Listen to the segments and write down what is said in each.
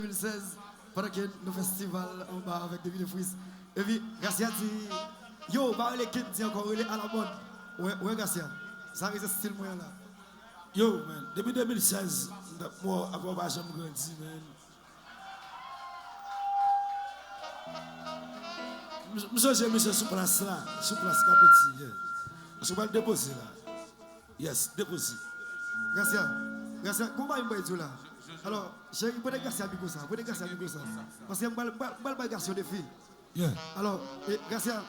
2016, pendant que nous festival en bas avec des Fils. Et puis, Gracia dit, yo, bah, les kids dit encore, il est à la mode. Ouais, Gracia, ça reste style moyen là. Yo, man, depuis 2016, moi, avant que j'aime grandir, man. Monsieur, monsieur, sous place là, sous place capotis. Je vais le déposer là. Yes, déposer. Gracia, comment il va dire là? Alors, j'ai une bonne Gracia avec ça, bonne Gracia avec ça. Parce que je vais garçon de filles. Yeah. Alors, Gracia,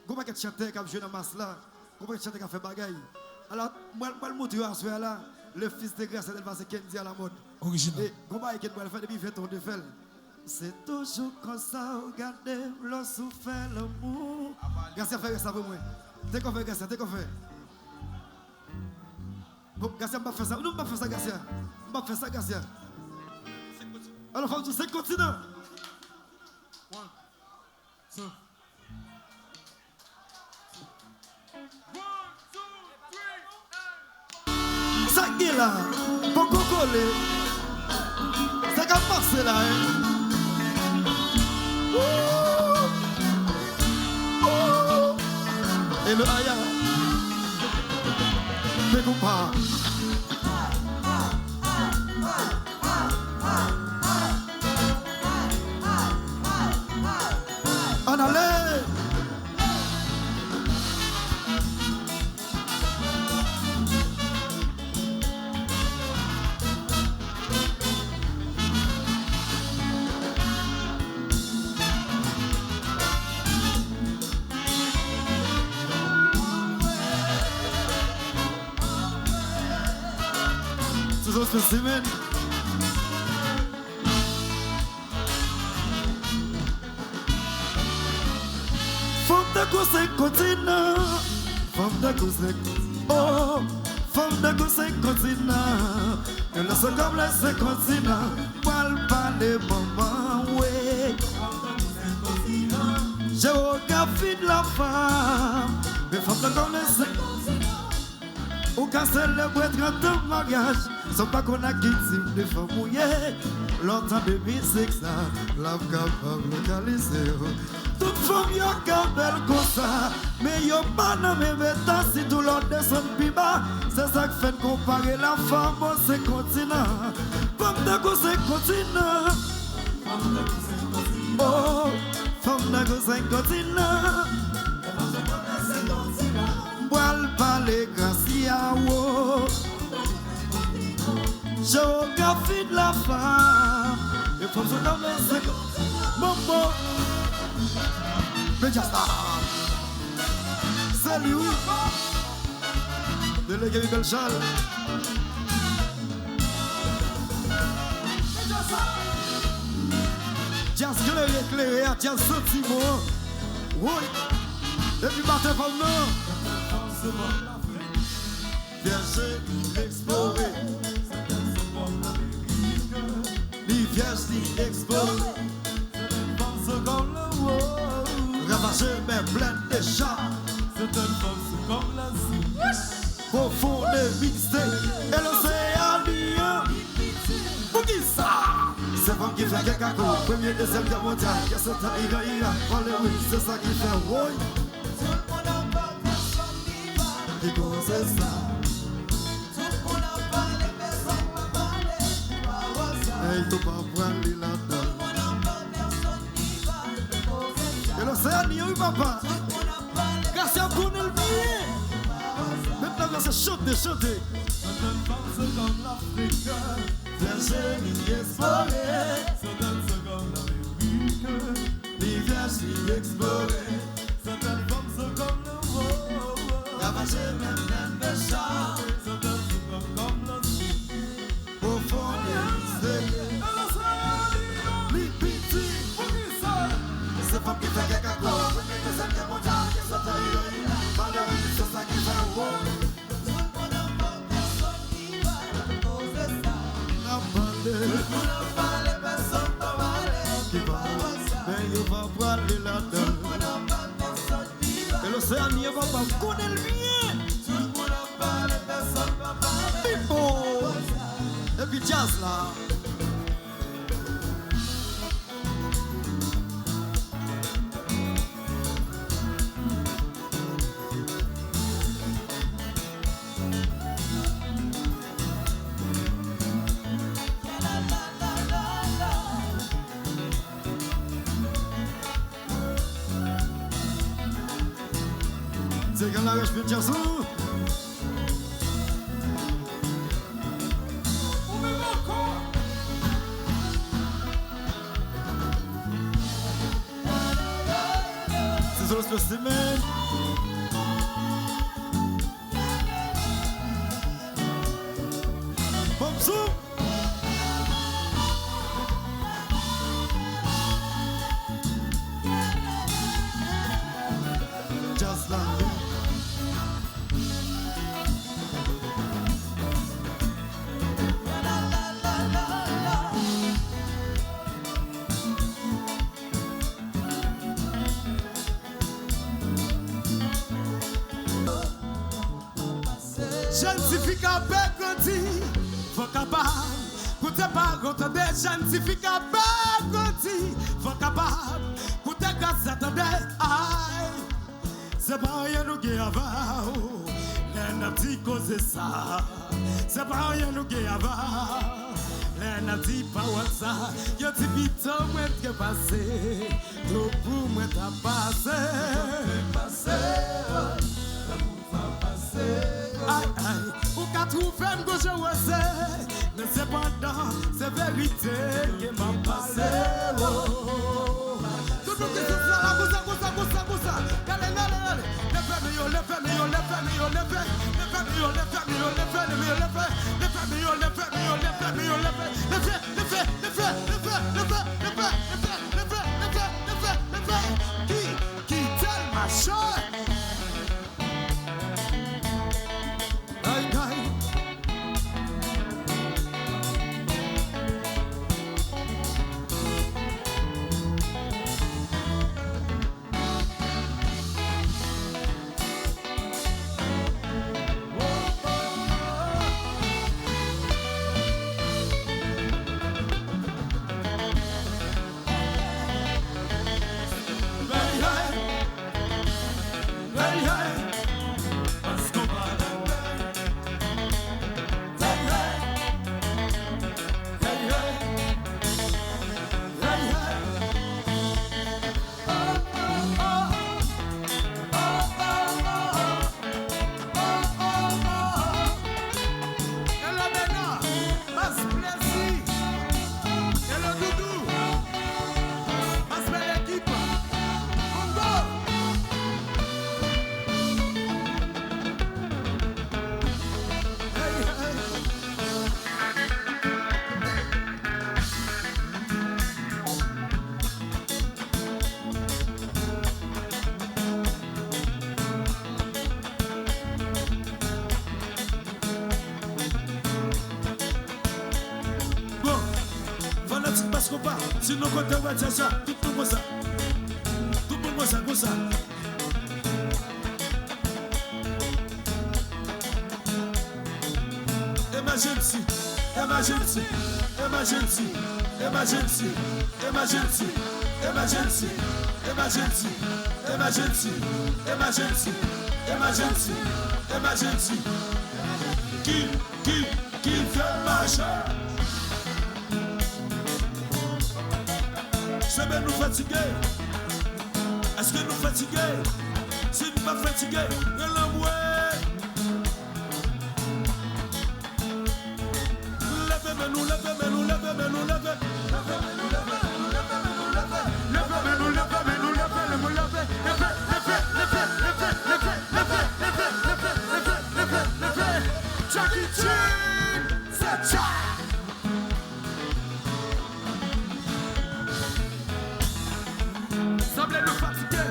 comment tu chantes comme jeune masse là? Comment tu chantes comme fait bagaille? Alors, moi, le motif à ce là, le fils de Gracia, il va se Kendi à la mode. Original. Et comment il va faire depuis 20 ans de faire? C'est toujours comme ça, regardez, l'on souffre l'amour. Gracia fait ça pour moi. T'es qu'on fait, Gracia, t'es qu'on fait. Bon, Gracia, on va faire ça. Non, on va faire ça, Gracia. On va faire ça, Gracia. Alors, faut dire 5 continents. 1, 2. 1, 2, 3. Ça qui est là, pour qu'on colle. C'est qu'à passer là, hein. Et le aya, mais Konpa. En allez. C'est un spécimen. Femme de conseil continent. Femme de conseil. Oh, femme de conseil continent. Et là, c'est comme là, c'est continent. Parle pas de maman, ouais. Géographie de la femme. Mais femme de conseil. Ou qu'à célébrer 30 ans de mariage, sans pas qu'on a quitté de femmes mouillées. Longtemps de musique, ça, l'âme capable de localiser. Toute femme y'a qu'à belle comme ça, mais y'a pas dans mes états si tout l'autre descend plus bas. C'est ça qui fait comparer la femme au ces continents. Femme de conseil continent. Oh, femme de conseil continent. Boile par les Gracia, géographie de la femme. Et faut se donner ce moment. Mais just salut. Délégué Michael Charles. Just éclairé, just sentiment. Oui. Et puis Martin Fomno. Vierge exploré, les vierges qui exploré, pense comme le haut, ravagé mais plein de chats, c'est une force comme la souche, profond de mixé, et l'océan lien, pour qui ça? C'est femme qui fait quelqu'un coup, premier, deuxième guerre mondiale, qu'est-ce que t'as, c'est ça qui fait, oui. Et comment c'est ça? Tout le monde a parlé, personne n'a parlé. Il faut pas voir les là-dedans. Tout le monde a parlé, personne n'y va. Et l'océan n'y a eu papa. Tout le monde a parlé. Gracia connaît le bien. Maintenant, c'est chanter. Certaines femmes sont comme l'Afrique. Vierges qui explorées. Certaines sont comme l'Amérique. Les vierges qui explorées. Certaines femmes sont comme le monde. Ravagé même plein de chats. Certains sont comme l'autre. Au fond des musées. Les petits. C'est pas qui fait quelqu'un quoi. C'est ça qui est mondial. C'est ça qui est c'est ça qui fait wow. Tout le monde a parlé, personne qui va poser ça. Tout le monde a parlé, personne ne va parler. Qui va mais il va parler là-dedans. Tout le monde a parlé, personne qui va. Et l'océan n'y va pas connaître le bien. Tout le monde a parlé, personne ne va parler. Et puis jazz là. C'est quand la rage fait Gasonl. C'est sur le spécimen. Bonjour. Just like that. Scientifique à Bergotti, faut capable, coûter pas entendez, scientifique à Bergotti, faut capable, coûter grâce attendez, aïe, c'est pas rien nous qui avons, les petits causes ça, c'est pas rien nous qui avons, les petits pas ça, y'a des bitons moi qui passé, tout pour moi t'as passé. Aïe, aïe, ou qu'à trouver un gauche ou mais cependant, c'est vérité qui m'a passé. Tout le monde qui se fait la goussa. Allez. Qui telle ma chère? Konpa, si nous comptons ça, tout le monde ça. Tout le monde ça, comme ça. Emergency. Qui fait marcher? C'est bien nous fatiguer. Est-ce que nous fatiguer? Si nous pas fatiguer, relève-moi. Semblez nous fatiguer.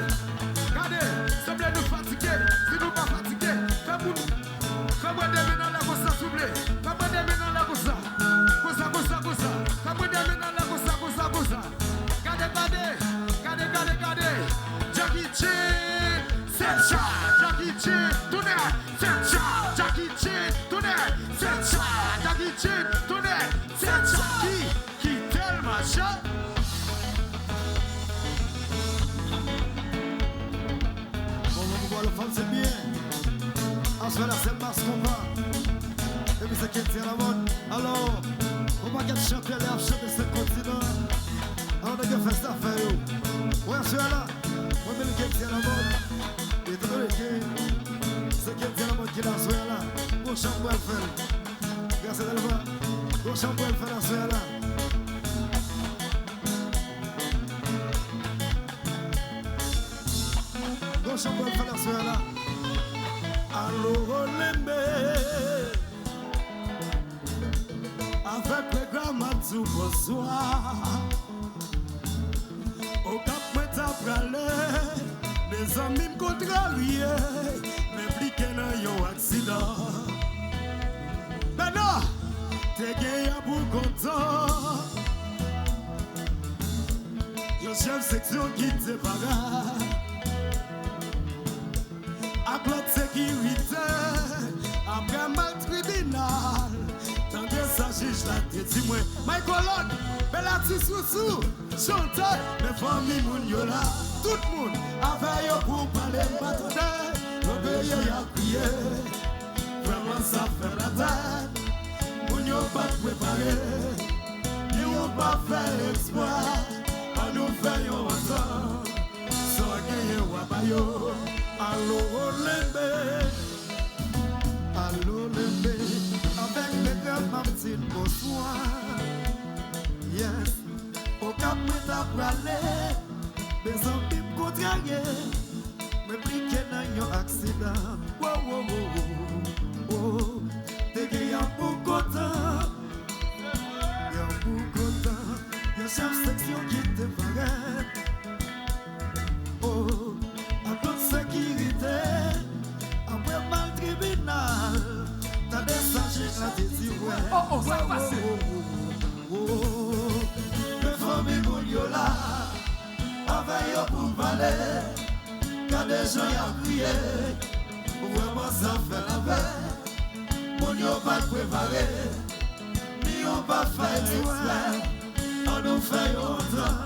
Regardez, semblez nous fatiguer. Si nous pas fatiguer, fais-moi des mains dans la gossa, s'il vous plaît. Fais-moi des mains dans la gossa. Gossa. Fais-moi des mains dans la gossa. Regardez. Jackie Chan, c'est ça. Jackie Chan, tournez. C'est ça. Jackie Chan, tournez. C'est ça. Jackie Chan, tournez. C'est ça. Qui tellement chat. Le femme c'est bien. Ensuite la scène passe Konpa. Et puis c'est qui tient la mode. Alors, on va qu'être champion et chanter ce continent. Alors on a fait cette affaire. Ouais, je suis là. On met le qui tient la mode. C'est qui dit la mode qui la soirée là. Bon chambre elle fait. Gracia Devan. Bon chambre elle fait la soirée là. Bon chambre elle fait la soirée là. Alors lembe. Avec le grand matou bonsoir. Au cap moi t'a pralé. Mes amis me contrariés, m'impliqués dans un accident. Mais non, t'es gagné pour content. Y'a chef section qui te paraît. Avec l'autre sécurité, après mal tribunal. Tandis ça juge la tête, dis-moi, my colonne, belle artiste sous, chanteur, mes familles moun yo là. Tout le monde avait yo pour parler m'attendait. Le pays a crié. Vraiment ça fait la tête. Moun yo pas préparé. Ils ont pas fait l'exploit. On nous fait yon ensemble. Sans gagner wabayo. Allo lembe. Allo lembe. Avec les grands mamtines bonsoir. Yes. Au cap m'est à praler. Mes amis me contrariés, m'impliqués dans un accident. Wow, wow, wow, wow. T'es gagné pour content. Y'a pour content. Y'a chef section qui te paraît. Oh, à toute sécurité. Après mal tribunal. T'as des sages là, t'es dit ouais. Oh, ça passe. Mes familles moun là. Avec pour valer, quand des gens y a crié, vraiment ça fait la paix. Mon yo pas préparé, ni on pas fait exprès, on nous fait autant.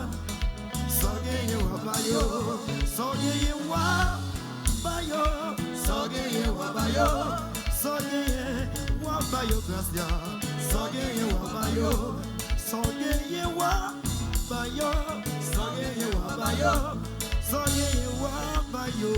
Sans gagner wabayo, sans gagner wabayo, sans gagner wabayo, sans gagner wabayo, Gracia, sans gagner wabayo, sans gagner wabayo. Sogeye wabayo, sogeye wabayo.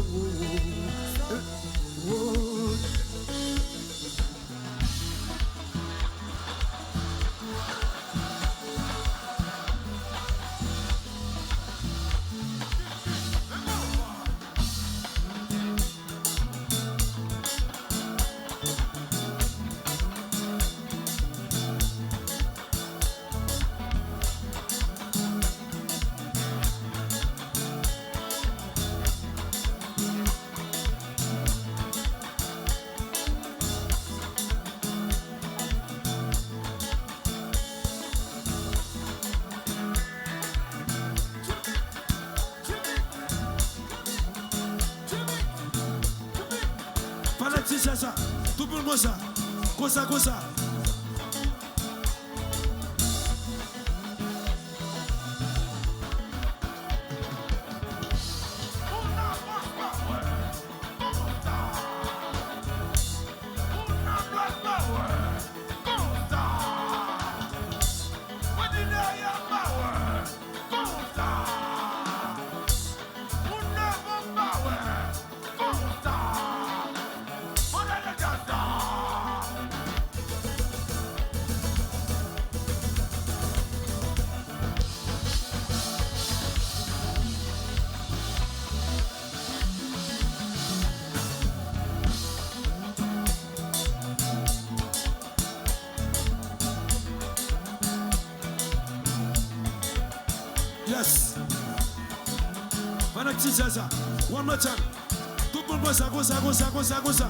Ça, tout le monde ça, comme ça, comme ça. Yes. Pendant que tu sais ça, one more time. Tout le monde ça, comme ça, comme ça, comme ça, comme ça.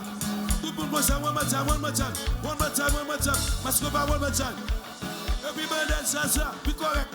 Tout le monde ça, one more time, one more time. One more time, one more time. Parce que pas one more time. Everybody dance ça, puis correct.